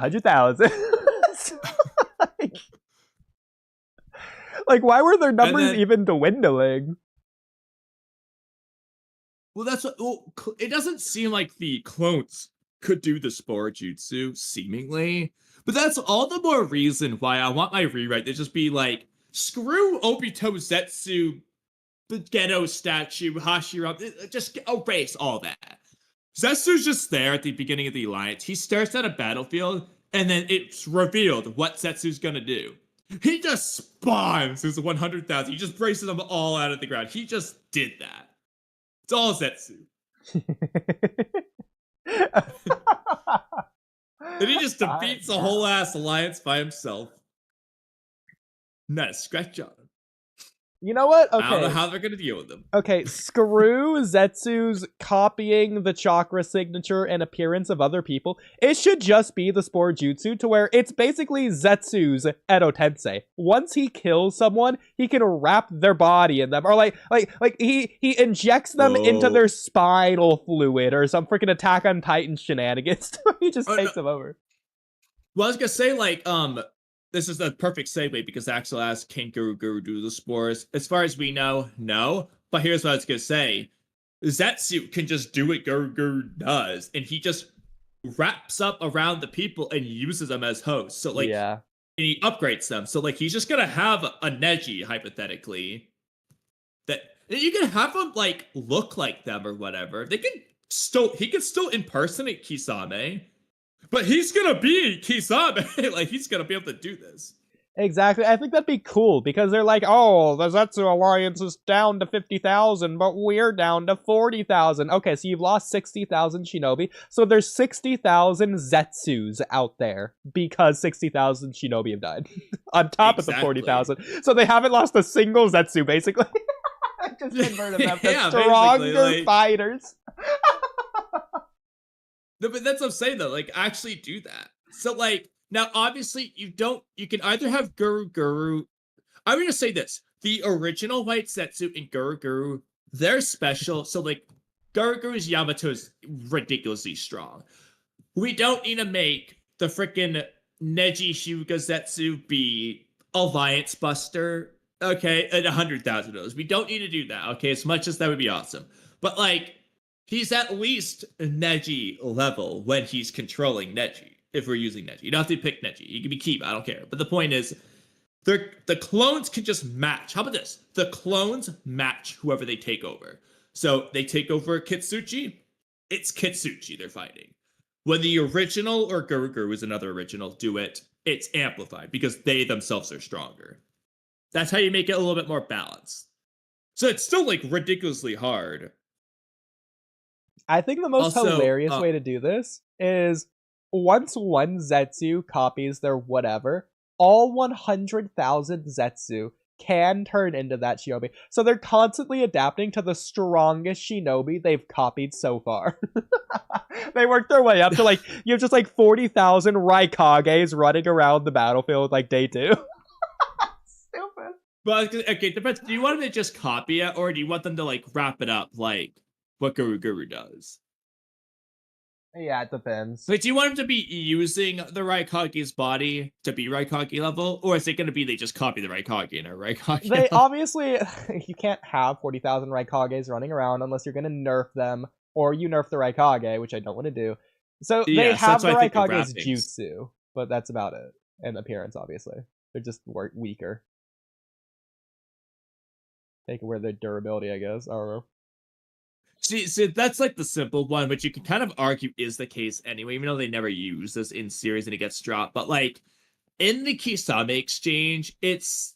100,000. Like, why were their numbers even dwindling? Well, that's what. Well, it doesn't seem like the clones could do the Spore Jutsu, seemingly. But that's all the more reason why I want my rewrite to just be like, screw Obito Zetsu, the Ghetto statue, Hashirama, just erase all that. Zetsu's just there at the beginning of the alliance. He starts at a battlefield, and then it's revealed what Zetsu's gonna do. He just spawns his 100,000. He just braces them all out of the ground. He just did that. It's all Zetsu. And he just defeats the whole ass alliance by himself. Not a scratch on him. You know what? Okay. I don't know how they're going to deal with them. Okay, screw Zetsu's copying the chakra signature and appearance of other people. It should just be the Spore Jutsu, to where it's basically Zetsu's Edo Tensei. Once he kills someone, he can wrap their body in them, or like he injects them into their spinal fluid, or some freaking Attack on Titan shenanigans. He just takes them over. Well, I was gonna say, like, this is the perfect segue because Axel asked, can Guru do the spores? As far as we know, no. But here's what I was going to say. Zetsu can just do what Guru does, and he just wraps up around the people and uses them as hosts. So, like, and he upgrades them. So, like, he's just going to have a Neji, hypothetically, that you can have them, like, look like them or whatever. He can still impersonate Kisame. But he's gonna be Kisame. Like, he's gonna be able to do this. Exactly. I think that'd be cool, because they're like, oh, the Zetsu Alliance is down to 50,000, but we're down to 40,000. Okay, so you've lost 60,000 shinobi, so there's 60,000 Zetsus out there, because 60,000 shinobi have died. On top of the 40,000. So they haven't lost a single Zetsu, basically. Just converted them to stronger fighters. No, but that's what I'm saying, though. Like, actually do that. So, like, now, obviously, you can either have Guru. I'm going to say this. The original White Zetsu and Guru, they're special. So, like, Guru's Yamato is ridiculously strong. We don't need to make the freaking Neji Hyuga Zetsu be Alliance Buster, okay, at 100,000 of those. We don't need to do that, okay, as much as that would be awesome. But, like, he's at least Neji level when he's controlling Neji, if we're using Neji. You don't have to pick Neji. You can be Kiba, I don't care. But the point is, the clones can just match. How about this? The clones match whoever they take over. So they take over Kitsuchi, it's Kitsuchi they're fighting. When the original, or Guru is another original, do it, it's amplified, because they themselves are stronger. That's how you make it a little bit more balanced. So it's still, like, ridiculously hard. I think the most hilarious way to do this is, once one Zetsu copies their whatever, all 100,000 Zetsu can turn into that shinobi. So they're constantly adapting to the strongest shinobi they've copied so far. They work their way up to, like, you have just, like, 40,000 Raikages running around the battlefield, like, day 2. Stupid. But, okay, depends. Do you want them to just copy it, or do you want them to, like, wrap it up, like what Guru does? Yeah, it depends. Like, do you want him to be using the Raikage's body to be Raikage level, or is it going to be they just copy the Raikage and are Raikage level? Obviously, you can't have 40,000 Raikages running around unless you're going to nerf them, or you nerf the Raikage, which I don't want to do. So they have the Raikage's jutsu, but that's about it. And appearance, obviously. They're just weaker. Take away their durability, I guess. I don't know. See, that's, like, the simple one, which you can kind of argue is the case anyway, even though they never use this in series and it gets dropped. But, like, in the Kisame exchange, it's,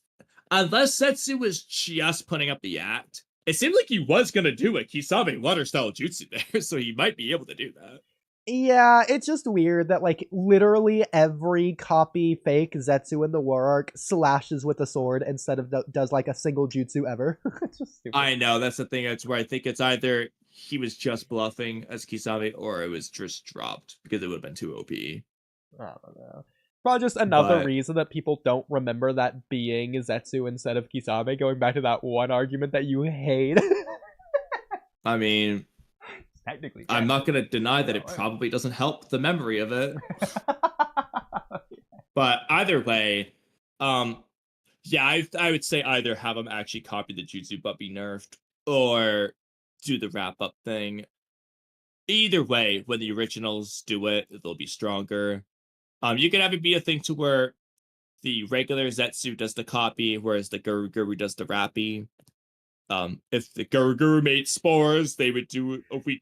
unless Zetsu was just putting up the act, it seemed like he was going to do a Kisame water-style jutsu there, so he might be able to do that. Yeah, it's just weird that, like, literally every copy fake Zetsu in the war arc slashes with a sword instead of does, like, a single jutsu ever. It's just stupid. I know, that's the thing. It's where I think it's either he was just bluffing as Kisame, or it was just dropped because it would have been too OP. I don't know. Probably just another reason that people don't remember that being Zetsu instead of Kisame, going back to that one argument that you hate. I mean, technically, I'm not going to deny that it probably doesn't help the memory of it. But either way, yeah, I would say either have them actually copy the jutsu but be nerfed, or do the wrap up thing. Either way, when the originals do it, they'll be stronger. You can have it be a thing to where the regular Zetsu does the copy, whereas the Guru Guru does the rappy. If the Guru Guru made spores, they would do a weak